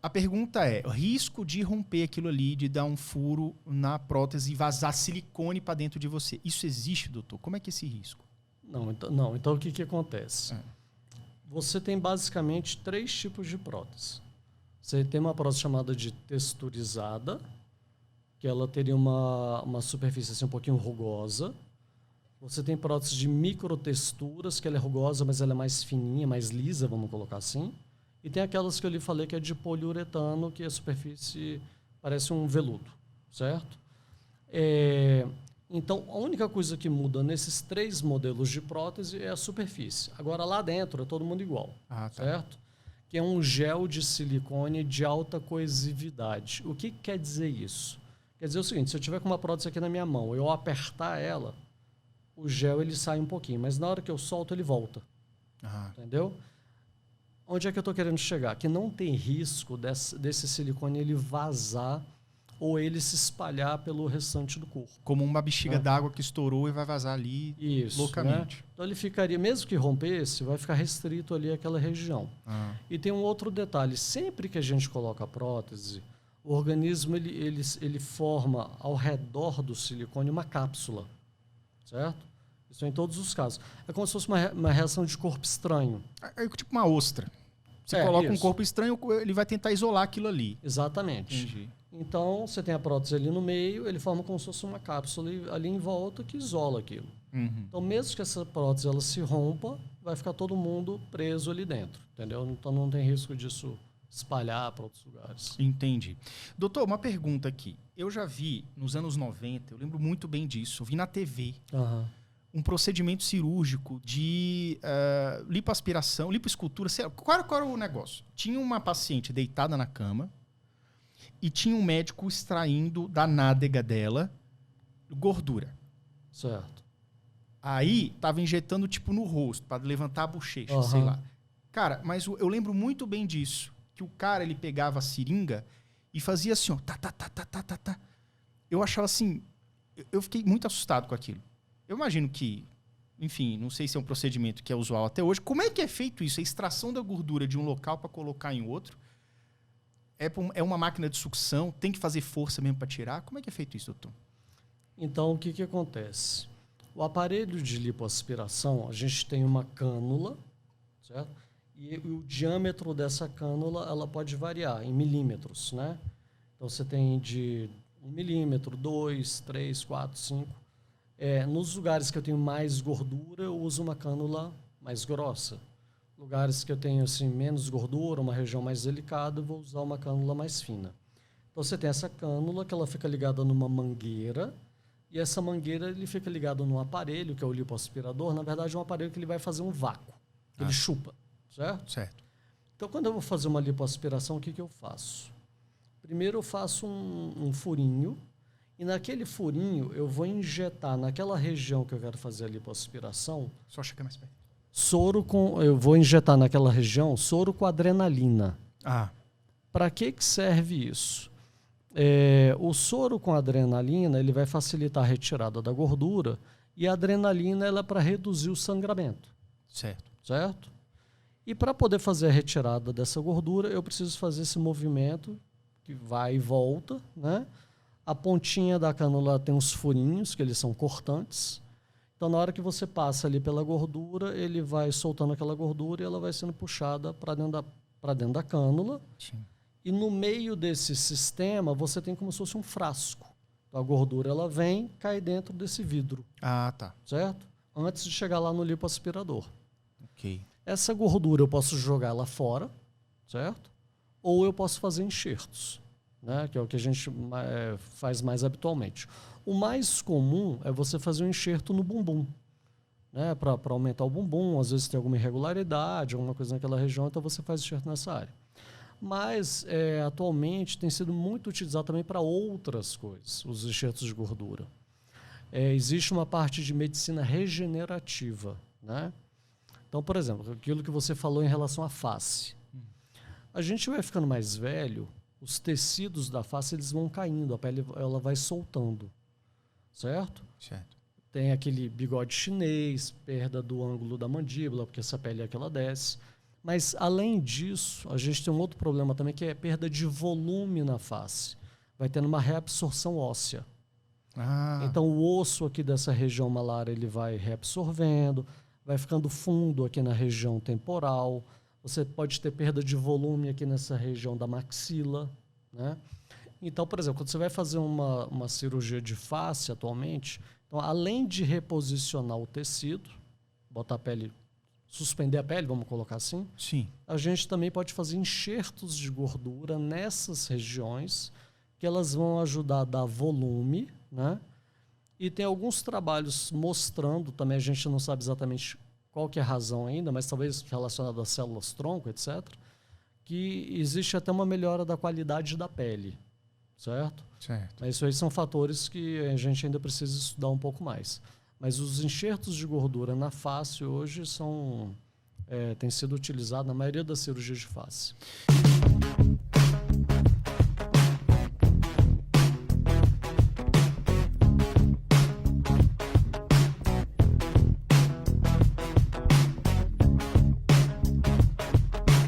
A pergunta é, o risco de romper aquilo ali, de dar um furo na prótese e vazar silicone para dentro de você. Isso existe, doutor? Como é que é esse risco? Então o que acontece? Você tem basicamente 3 tipos de prótese. Você tem uma prótese chamada de texturizada, que ela teria uma superfície assim, um pouquinho rugosa. Você tem prótese de microtexturas, que ela é rugosa, mas ela é mais fininha, mais lisa, vamos colocar assim. E tem aquelas que eu lhe falei que é de poliuretano, que a superfície parece um veludo, certo? Então, a única coisa que muda nesses 3 modelos de prótese é a superfície. Agora, lá dentro é todo mundo igual, certo? Que é um gel de silicone de alta coesividade. O que quer dizer isso? Quer dizer o seguinte, se eu tiver com uma prótese aqui na minha mão, eu apertar ela, o gel ele sai um pouquinho, mas na hora que eu solto, ele volta. Entendeu? Onde é que eu estou querendo chegar? Que não tem risco desse silicone ele vazar ou ele se espalhar pelo restante do corpo. Como uma bexiga d'água que estourou e vai vazar ali loucamente. Né? Então ele ficaria, mesmo que rompesse, vai ficar restrito ali àquela região. E tem um outro detalhe, sempre que a gente coloca a prótese, o organismo ele forma ao redor do silicone uma cápsula, certo? Isso é em todos os casos. É como se fosse uma reação de corpo estranho. É tipo uma ostra. Você coloca um corpo estranho, ele vai tentar isolar aquilo ali. Exatamente. Entendi. Então, você tem a prótese ali no meio, ele forma como se fosse uma cápsula ali em volta que isola aquilo. Então, mesmo que essa prótese ela se rompa, vai ficar todo mundo preso ali dentro, entendeu? Então, não tem risco disso espalhar para outros lugares. Entendi. Doutor, uma pergunta aqui. Eu já vi nos anos 90, eu lembro muito bem disso, eu vi na TV, um procedimento cirúrgico de lipoaspiração, lipoescultura, sei lá, qual era o negócio? Tinha uma paciente deitada na cama e tinha um médico extraindo da nádega dela gordura. Certo. Aí, tava injetando tipo no rosto, para levantar a bochecha, sei lá. Cara, mas eu lembro muito bem disso, que o cara, ele pegava a seringa e fazia assim, ó, tá. Eu achava assim, eu fiquei muito assustado com aquilo. Eu imagino que, enfim, não sei se é um procedimento que é usual até hoje. Como é que é feito isso? A extração da gordura de um local para colocar em outro? É uma máquina de sucção? Tem que fazer força mesmo para tirar? Como é que é feito isso, doutor? Então, o que acontece? O aparelho de lipoaspiração, a gente tem uma cânula, certo? E o diâmetro dessa cânula, ela pode variar em milímetros, né? Então, você tem de 1 milímetro, 2, 3, 4, 5. Nos lugares que eu tenho mais gordura, eu uso uma cânula mais grossa. Lugares que eu tenho assim, menos gordura, uma região mais delicada, eu vou usar uma cânula mais fina. Então, você tem essa cânula que ela fica ligada numa mangueira, e essa mangueira ele fica ligado num aparelho, que é o lipoaspirador. Na verdade, é um aparelho que ele vai fazer um vácuo. Ele chupa, certo? Certo. Então, quando eu vou fazer uma lipoaspiração, o que eu faço? Primeiro, eu faço um furinho, e naquele furinho, eu vou injetar naquela região que eu quero fazer a lipoaspiração... Só chegar mais perto. Eu vou injetar naquela região soro com adrenalina. Para que serve isso? O soro com adrenalina ele vai facilitar a retirada da gordura e a adrenalina ela é para reduzir o sangramento. Certo? E para poder fazer a retirada dessa gordura, eu preciso fazer esse movimento que vai e volta, né? A pontinha da cânula tem uns furinhos, que eles são cortantes. Então, na hora que você passa ali pela gordura, ele vai soltando aquela gordura e ela vai sendo puxada para dentro da cânula. Sim. E no meio desse sistema, você tem como se fosse um frasco. Então, a gordura ela vem, cai dentro desse vidro. Certo? Antes de chegar lá no lipoaspirador. Ok. Essa gordura eu posso jogar ela fora, certo? Ou eu posso fazer enxertos, né? Que é o que a gente faz mais habitualmente. O mais comum é você fazer um enxerto no bumbum, né? Para aumentar o bumbum, às vezes tem alguma irregularidade, alguma coisa naquela região, então você faz enxerto nessa área. Mas, atualmente, tem sido muito utilizado também para outras coisas, os enxertos de gordura. Existe uma parte de medicina regenerativa, né? Então, por exemplo, aquilo que você falou em relação à face. A gente vai ficando mais velho, os tecidos da face eles vão caindo, a pele ela vai soltando, certo? Certo. Tem aquele bigode chinês, perda do ângulo da mandíbula, porque essa pele é que ela desce. Mas, além disso, a gente tem um outro problema também, que é a perda de volume na face. Vai tendo uma reabsorção óssea. Então, o osso aqui dessa região malar, ele vai reabsorvendo, vai ficando fundo aqui na região temporal. Você pode ter perda de volume aqui nessa região da maxila, né? Então, por exemplo, quando você vai fazer uma cirurgia de face atualmente, então, além de reposicionar o tecido, botar a pele, suspender a pele, vamos colocar assim, sim, a gente também pode fazer enxertos de gordura nessas regiões, que elas vão ajudar a dar volume, né? E tem alguns trabalhos mostrando, também a gente não sabe exatamente qual que é a razão ainda, mas talvez relacionado às células-tronco, etc., que existe até uma melhora da qualidade da pele, certo? Certo. Mas isso aí são fatores que a gente ainda precisa estudar um pouco mais. Mas os enxertos de gordura na face hoje têm sido utilizados na maioria das cirurgias de face.